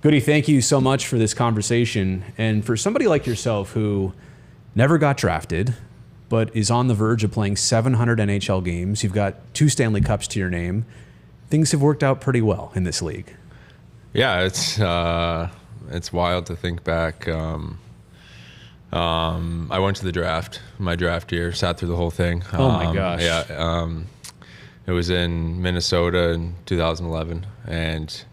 Goody, thank you so much for this conversation. And for somebody like yourself who never got drafted, but is on the verge of playing 700 NHL games, you've got 2 Stanley Cups to your name. Things have worked out pretty well in this league. Yeah, it's wild to think back. I went to the draft, my draft year, sat through the whole thing. Oh my gosh. Yeah, it was in Minnesota in 2011, and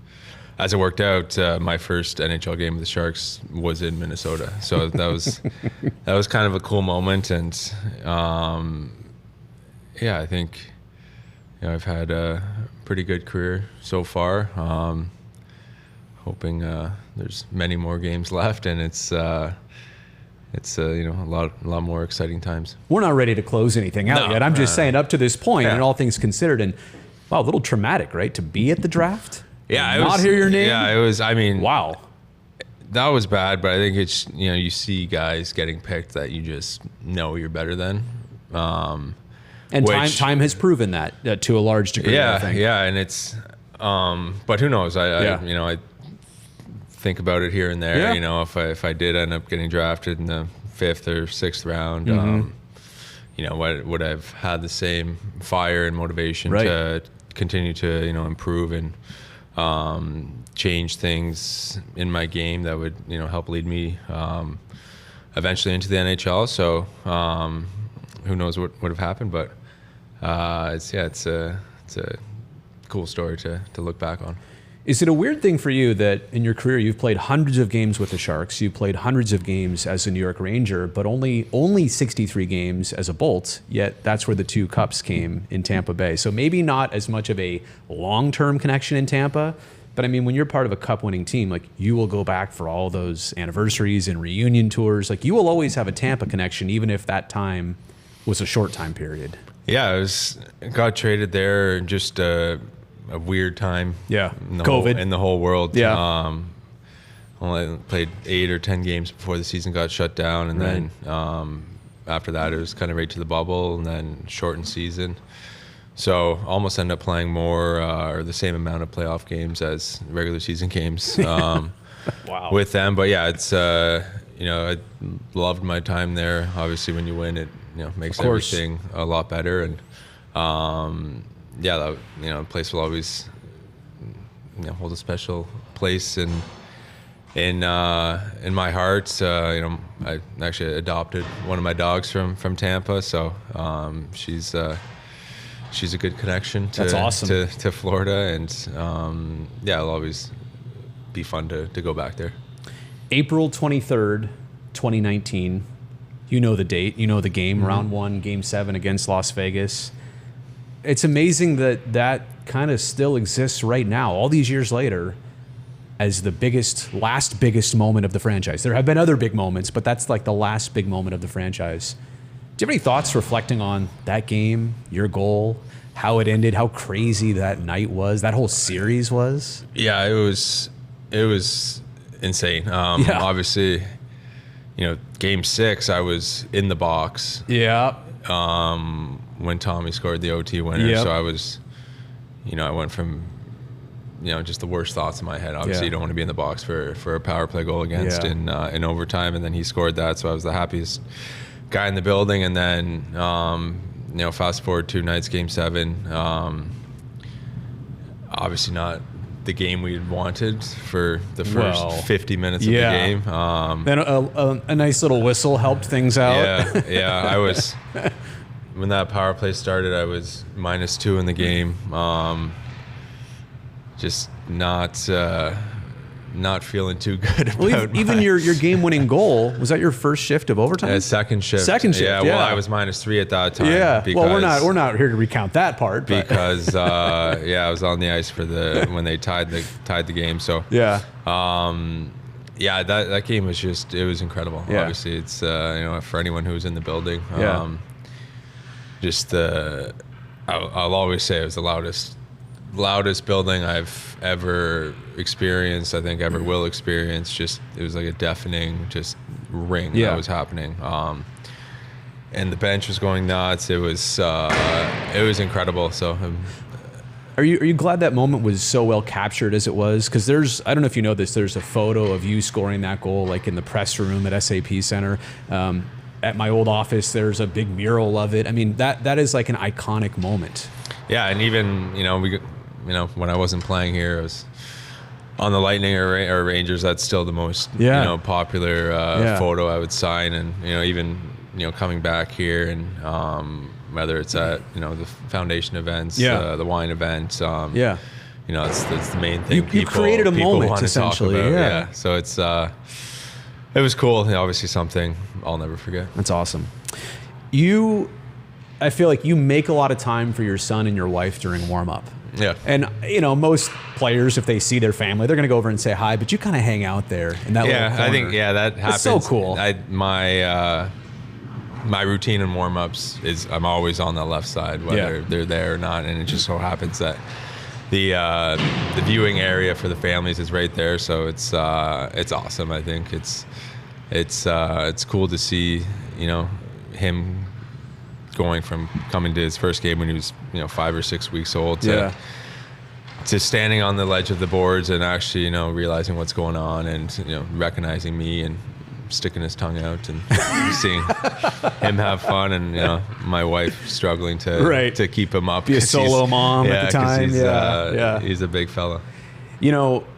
as it worked out, my first NHL game with the Sharks was in Minnesota. So that was kind of a cool moment, and yeah, I think I've had a pretty good career so far. Hoping there's many more games left, and it's a lot more exciting times. We're not ready to close anything out yet. I'm just saying up to this point, and all things considered, and wow, a little traumatic, right? To be at the draft, not hear your name. Yeah, it was. I mean, wow, that was bad. But I think it's you see guys getting picked that you just know you're better than. And time has proven that to a large degree. Yeah, I think. Yeah, and it's. But who knows? I think about it here and there. Yeah. If I did end up getting drafted in the 5th or 6th round, would I've had the same fire and motivation to continue to improve and change things in my game that would help lead me eventually into the NHL. So who knows what would have happened, but it's a cool story to look back on. Is it a weird thing for you that in your career you've played hundreds of games with the Sharks, you played hundreds of games as a New York Ranger, but only 63 games as a Bolt, yet that's where the 2 cups came in Tampa Bay. So maybe not as much of a long-term connection in Tampa, but I mean, when you're part of a cup-winning team, like you will go back for all those anniversaries and reunion tours. Like you will always have a Tampa connection, even if that time was a short time period. Yeah, got traded there and just a weird time. Yeah, in the COVID in the whole world. Yeah, only played 8 or 10 games before the season got shut down, and then after that it was kind of right to the bubble, and then shortened season. So almost ended up playing more or the same amount of playoff games as regular season games wow. with them. But yeah, it's I loved my time there. Obviously, when you win, it makes everything a lot better, and yeah, the place will always hold a special place in my heart. I actually adopted one of my dogs from Tampa, so she's a good connection to That's awesome. to Florida, and yeah, it'll always be fun to go back there. April 23rd, 2019. You know the date. You know the game. Round 1, Game 7 against Las Vegas. It's amazing that kind of still exists right now, all these years later, as the last biggest moment of the franchise. There have been other big moments, but that's like the last big moment of the franchise. Do you have any thoughts reflecting on that game, your goal, how it ended, how crazy that night was, that whole series was? Yeah, it was insane. Obviously, Game 6, I was in the box. Yeah. When Tommy scored the OT winner. Yep. So I was, I went from, just the worst thoughts in my head. Obviously, you don't want to be in the box for a power play goal against in overtime, and then he scored that. So I was the happiest guy in the building. And then, fast forward 2 nights, Game 7. Obviously not the game we wanted for the first 50 minutes of the game. Then a nice little whistle helped things out. Yeah. I was... When that power play started, I was -2 in the game. Just not feeling too good about even your game-winning goal, was that your first shift of overtime? Second shift. Second shift, yeah. Well, I was -3 at that time. Yeah. Well, we're not here to recount that part. But. Because I was on the ice for when they tied the game. So yeah. That game was it was incredible. Yeah. Obviously, it's for anyone who was in the building. I'll always say it was the loudest building I've ever experienced. I think ever will experience. It was like a deafening ring that was happening. And the bench was going nuts. It was incredible. So Are you glad that moment was so well captured as it was? Because I don't know if you know this, there's a photo of you scoring that goal like in the press room at SAP Center. At my old office, there's a big mural of it. I mean, that is like an iconic moment. Yeah, and even when I wasn't playing here, I was on the Lightning or Rangers. That's still the most popular photo I would sign, and even coming back here and whether it's at the foundation events, the wine event, it's the main thing. You created a moment essentially. Yeah. So it was cool. Obviously something I'll never forget. That's awesome. I feel like you make a lot of time for your son and your wife during warm up. Yeah. And most players, if they see their family, they're going to go over and say hi, but you kind of hang out there in that little corner. I think that happens. It's so cool. My routine in warm-ups is I'm always on the left side, whether they're there or not, and it just so happens that the viewing area for the families is right there, so it's awesome. I think it's cool to see him going from coming to his first game when he was 5 or 6 weeks old to standing on the ledge of the boards and actually realizing what's going on and recognizing me and sticking his tongue out and seeing him have fun, and my wife struggling to keep him up. Be a solo mom at the time. He's a big fella.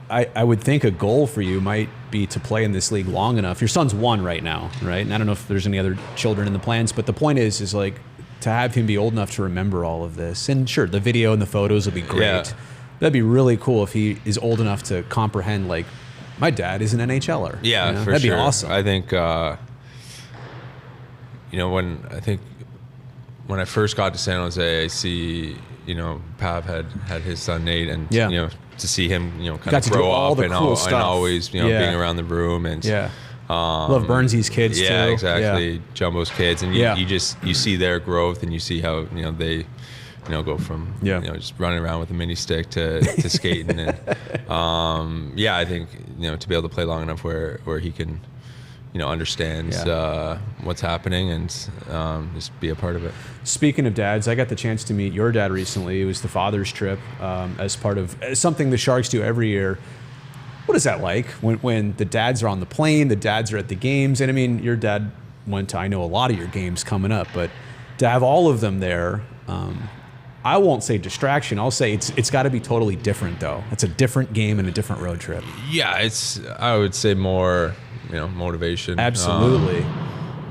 I would think a goal for you might be to play in this league long enough. Your son's 1 right now, right? And I don't know if there's any other children in the plans, but the point is like to have him be old enough to remember all of this. And sure, the video and the photos will be great. Yeah. That'd be really cool if he is old enough to comprehend, like, my dad is an NHLer. Yeah, for that'd sure. be awesome. I think, when I first got to San Jose, I see, Pav had his son Nate, and to see him, kind of grow up and always, being around the room and love Burnsy's kids too. Yeah, exactly. Jumbo's kids, and you see their growth, and you see how they go from just running around with a mini stick to skating, and I think to be able to play long enough where he can understand what's happening and just be a part of it. Speaking of dads, I got the chance to meet your dad recently. It was the father's trip as part of something the Sharks do every year. What is that like when the dads are on the plane, the dads are at the games? And I mean, your dad went to, I know, a lot of your games coming up, but to have all of them there, I won't say distraction. I'll say it's got to be totally different, though. It's a different game and a different road trip. Yeah, I would say more, motivation. Absolutely.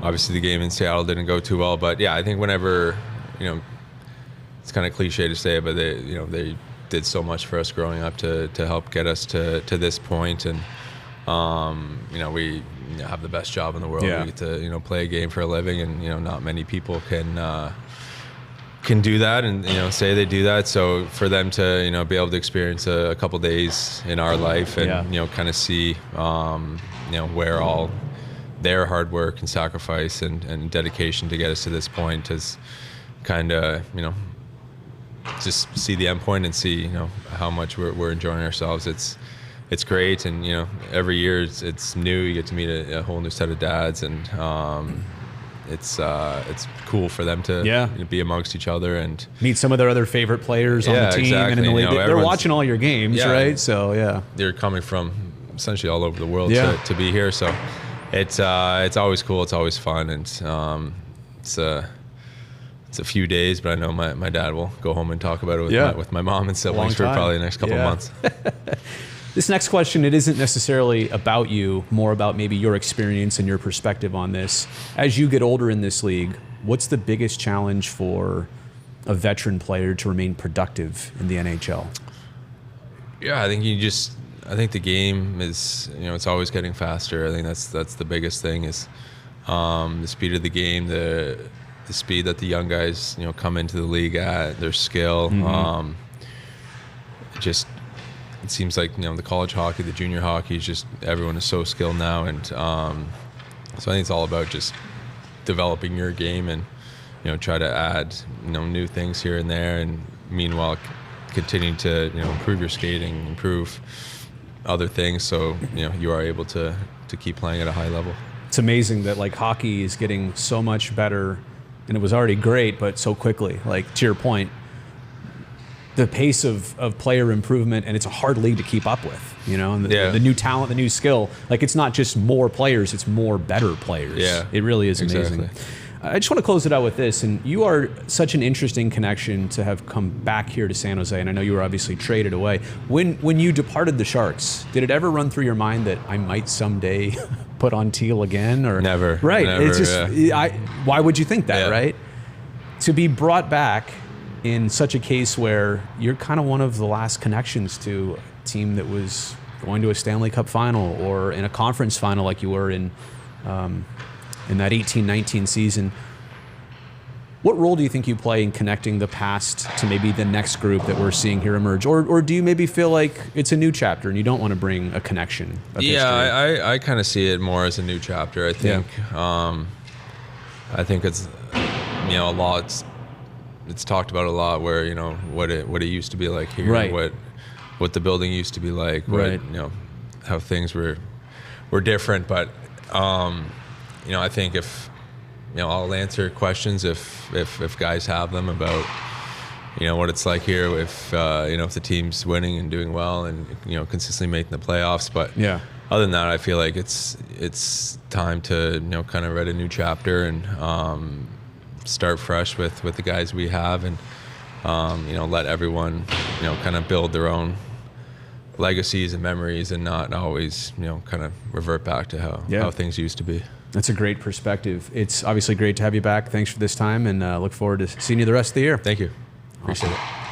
Obviously, the game in Seattle didn't go too well, but I think whenever, it's kind of cliche to say it, but they did so much for us growing up to help get us to this point, and we have the best job in the world. We get to play a game for a living, and not many people can do that and say they do that. So for them to be able to experience a couple days in our life and kind of see where all their hard work and sacrifice and dedication to get us to this point is kind of just see the end point and see how much we're enjoying ourselves. It's great, and every year it's new. You get to meet a whole new set of dads, and it's cool for them to be amongst each other and meet some of their other favorite players on the team and in the league. They're watching all your games, right? So they're coming from essentially all over the world to be here. So it's always cool. It's always fun, and it's a few days, but I know my dad will go home and talk about it with my mom and siblings for probably the next couple of months. This next question, it isn't necessarily about you, more about maybe your experience and your perspective on this. As you get older in this league, what's the biggest challenge for a veteran player to remain productive in the NHL? Yeah, I think the game is, it's always getting faster. I think that's the biggest thing is the speed of the game, the speed that the young guys, come into the league at, their skill. It seems like the college hockey, the junior hockey, everyone is so skilled now, and so I think it's all about just developing your game and try to add new things here and there, and meanwhile continuing to improve your skating, improve other things, so you are able to keep playing at a high level. It's amazing that hockey is getting so much better, and it was already great, but so quickly. To your point, the pace of player improvement, and it's a hard league to keep up with, and the new talent, the new skill. Like, it's not just more players, it's more better players. Yeah, it really is amazing. Exactly. I just want to close it out with this, and you are such an interesting connection to have come back here to San Jose, and I know you were obviously traded away. When you departed the Sharks, did it ever run through your mind that I might someday put on teal again? Or Never. Right. Never, it's just why would you think that, right? To be brought back in such a case where you're kind of one of the last connections to a team that was going to a Stanley Cup final or in a conference final like you were in that 18-19 season. What role do you think you play in connecting the past to maybe the next group that we're seeing here emerge? Or do you maybe feel like it's a new chapter and you don't want to bring a connection of history? I kind of see it more as a new chapter. I think I think it's a lot. It's talked about a lot where what it used to be like here, right. what the building used to be like, right. How things were different. But I think if I'll answer questions if guys have them about what it's like here if the team's winning and doing well and consistently making the playoffs. But other than that, I feel like it's time to kind of write a new chapter and start fresh with the guys we have, and let everyone kind of build their own legacies and memories, and not always kind of revert back to how things used to be. That's a great perspective. It's obviously great to have you back. Thanks for this time, and look forward to seeing you the rest of the year. Thank you. Appreciate it.